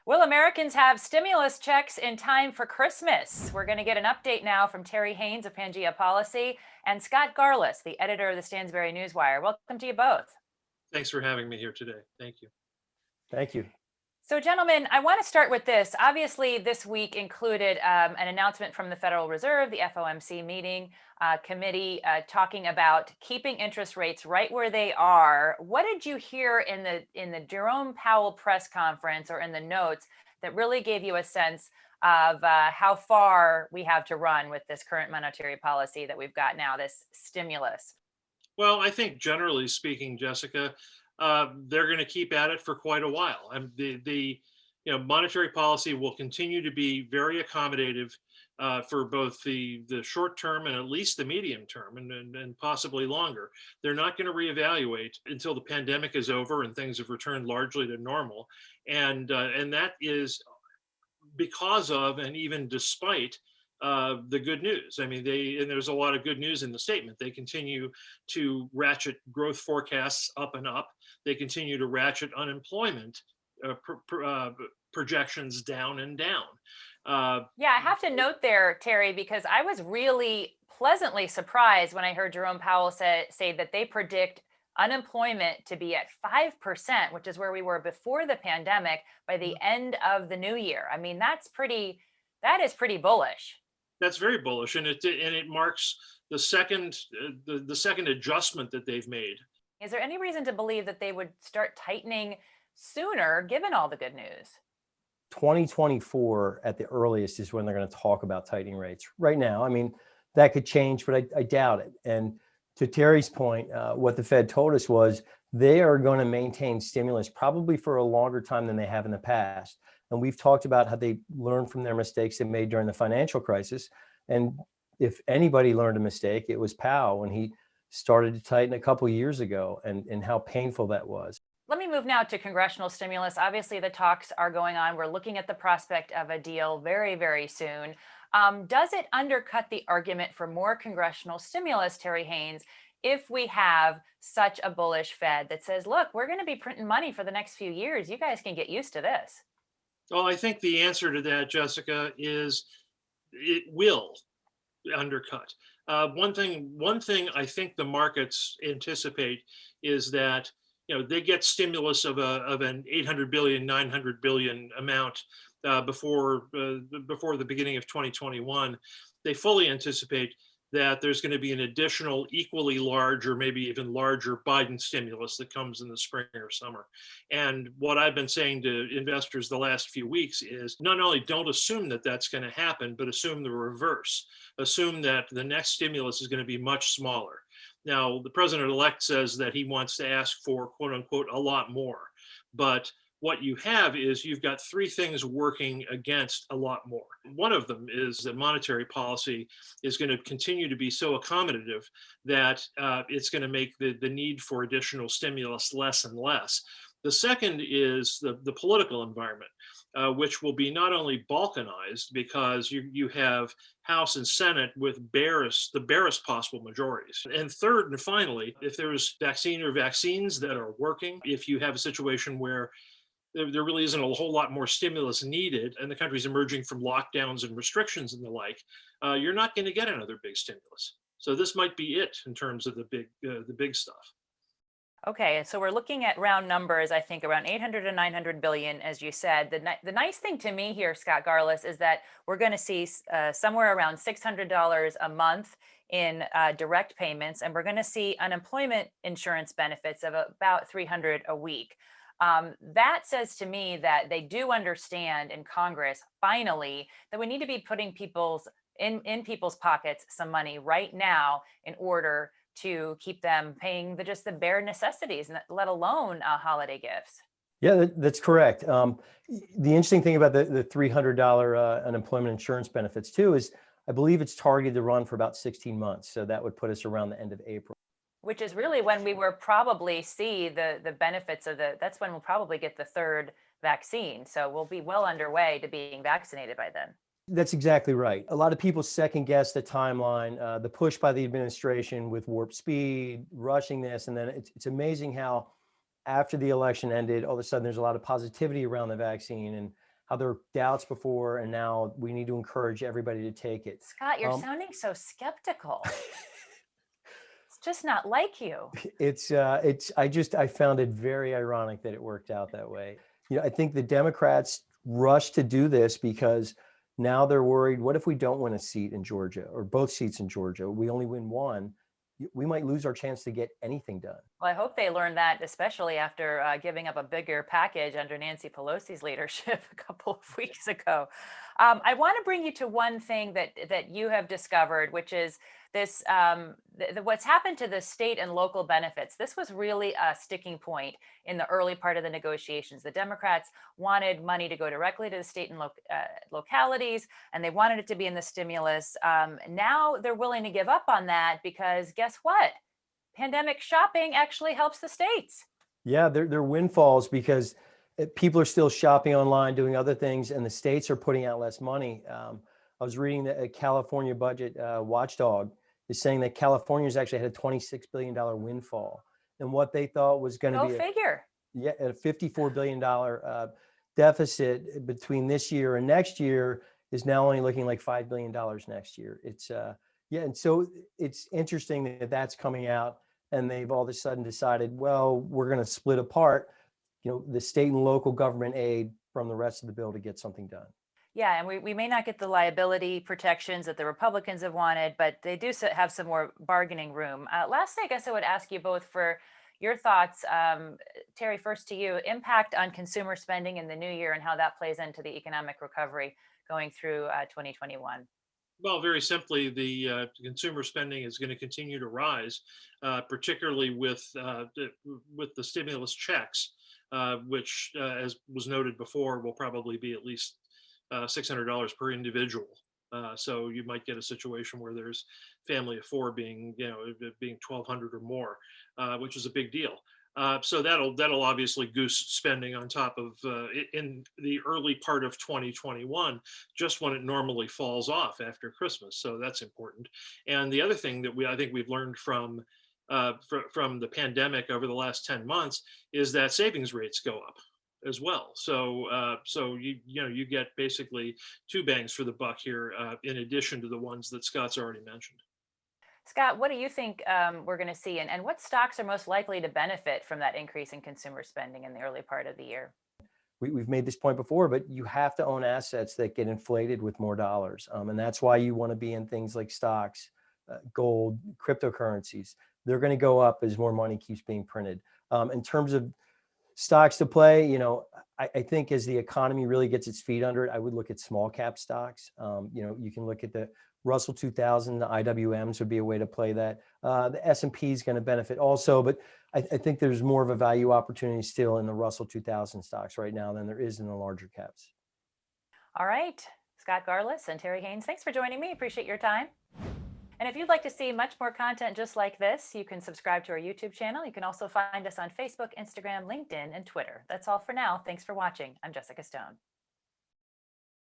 Will Americans have stimulus checks in time for Christmas? We're going to get an update now from Terry Haines of Pangaea Policy and Scott Garliss, the editor of the Stansberry Newswire. Welcome to you both. Thanks for having me here today. Thank you. Thank you. So, gentlemen, I want to start with this. Obviously, this week included an announcement from the Federal Reserve, the FOMC meeting committee, talking about keeping interest rates right where they are. What did you hear in the Jerome Powell press conference or in the notes that really gave you a sense of how far we have to run with this current monetary policy that we've got now, this stimulus? Well, I think generally speaking, Jessica, they're going to keep at it for quite a while. And monetary policy will continue to be very accommodative for both the short term and at least the medium term, and possibly longer. They're not going to reevaluate until the pandemic is over and things have returned largely to normal, and that is because of and even despite the good news. I mean, there's a lot of good news in the statement. They continue to ratchet growth forecasts up and up. They continue to ratchet unemployment projections down and down. Yeah, I have to note there, Terry, because I was really pleasantly surprised when I heard Jerome Powell say that they predict unemployment to be at 5%, which is where we were before the pandemic, by the end of the new year. I mean, that is pretty bullish. That's very bullish, and it marks the second adjustment that they've made. Is there any reason to believe that they would start tightening sooner, given all the good news? 2024 at the earliest is when they're going to talk about tightening rates. Right now, I mean, that could change, but I doubt it. And to Terry's point, what the Fed told us was they are going to maintain stimulus probably for a longer time than they have in the past. And we've talked about how they learned from their mistakes they made during the financial crisis. And if anybody learned a mistake, it was Powell when he started to tighten a couple years ago, and how painful that was. Let me move now to congressional stimulus. Obviously, the talks are going on. We're looking at the prospect of a deal very, very soon. Does it undercut the argument for more congressional stimulus, Terry Haines, if we have such a bullish Fed that says, look, we're going to be printing money for the next few years. You guys can get used to this? Well, I think the answer to that, Jessica, is it will undercut. One thing I think the markets anticipate is that they get stimulus of an 800 billion, 900 billion amount before the beginning of 2021. They fully anticipate that there's going to be an additional equally large or maybe even larger Biden stimulus that comes in the spring or summer. And what I've been saying to investors the last few weeks is not only don't assume that that's going to happen, but assume the reverse. Assume that the next stimulus is going to be much smaller. Now, the president-elect says that he wants to ask for, quote unquote, a lot more. But what you have is you've got three things working against a lot more. One of them is that monetary policy is going to continue to be so accommodative that it's going to make the need for additional stimulus less and less. The second is the political environment, which will be not only balkanized because you have House and Senate with the barest possible majorities. And third and finally, if there's vaccine or vaccines that are working, if you have a situation where there really isn't a whole lot more stimulus needed and the country's emerging from lockdowns and restrictions and the like, you're not going to get another big stimulus. So this might be it in terms of the big stuff. Okay, so we're looking at round numbers, I think around 800 to 900 billion, as you said. The nice thing to me here, Scott Garliss, is that we're going to see somewhere around $600 a month in direct payments, and we're going to see unemployment insurance benefits of about $300 a week. That says to me that they do understand in Congress, finally, that we need to be putting in people's pockets some money right now in order to keep them paying just the bare necessities, let alone holiday gifts. Yeah, that's correct. The interesting thing about the $300 unemployment insurance benefits too is I believe it's targeted to run for about 16 months. So that would put us around the end of April. Which is really when we will probably see the benefits of that's when we'll probably get the third vaccine. So we'll be well underway to being vaccinated by then. That's exactly right. A lot of people second guess the timeline, the push by the administration with warp speed, rushing this. And then it's amazing how after the election ended, all of a sudden there's a lot of positivity around the vaccine and how there were doubts before, and now we need to encourage everybody to take it. Scott, you're Um, sounding so skeptical. It's just not like you. I found it very ironic that it worked out that way. I think the Democrats rushed to do this because now they're worried, what if we don't win a seat in Georgia or both seats in Georgia? We only win one. We might lose our chance to get anything done. Well, I hope they learned that, especially after giving up a bigger package under Nancy Pelosi's leadership a couple of weeks ago. I want to bring you to one thing that you have discovered, which is this what's happened to the state and local benefits. This was really a sticking point in the early part of the negotiations. The Democrats wanted money to go directly to the state and localities, and they wanted it to be in the stimulus. Now they're willing to give up on that because guess what? Pandemic shopping actually helps the states. Yeah, they're windfalls because people are still shopping online, doing other things, and the states are putting out less money. I was reading that a California budget watchdog is saying that California's actually had a $26 billion windfall. And what they thought was going to Go be figure. a $54 billion deficit between this year and next year is now only looking like $5 billion next year. And so it's interesting that that's coming out, and they've all of a sudden decided, well, we're going to split apart, the state and local government aid from the rest of the bill to get something done. Yeah, and we may not get the liability protections that the Republicans have wanted, but they do have some more bargaining room. Lastly, I guess I would ask you both for your thoughts. Terry, first to you, impact on consumer spending in the new year and how that plays into the economic recovery going through 2021. Well, very simply, the consumer spending is going to continue to rise, particularly with the stimulus checks, which, as was noted before, will probably be at least $600 per individual. So you might get a situation where there's family of four being 1,200 or more, which is a big deal. So that'll obviously goose spending on top of in the early part of 2021, just when it normally falls off after Christmas. So that's important. And the other thing that I think we've learned from the pandemic over the last 10 months is that savings rates go up as well. So you get basically two bangs for the buck here, in addition to the ones that Scott's already mentioned. Scott, what do you think we're going to see, and what stocks are most likely to benefit from that increase in consumer spending in the early part of the year? We've made this point before, but you have to own assets that get inflated with more dollars. And that's why you want to be in things like stocks, gold, cryptocurrencies. They're going to go up as more money keeps being printed. In terms of stocks to play, I think as the economy really gets its feet under it, I would look at small cap stocks. You can look at the Russell 2000, the IWMs would be a way to play that. The S&P is going to benefit also, but I think there's more of a value opportunity still in the Russell 2000 stocks right now than there is in the larger caps. All right, Scott Garliss and Terry Haines, thanks for joining me. Appreciate your time. And if you'd like to see much more content just like this, you can subscribe to our YouTube channel. You can also find us on Facebook, Instagram, LinkedIn, and Twitter. That's all for now. Thanks for watching. I'm Jessica Stone.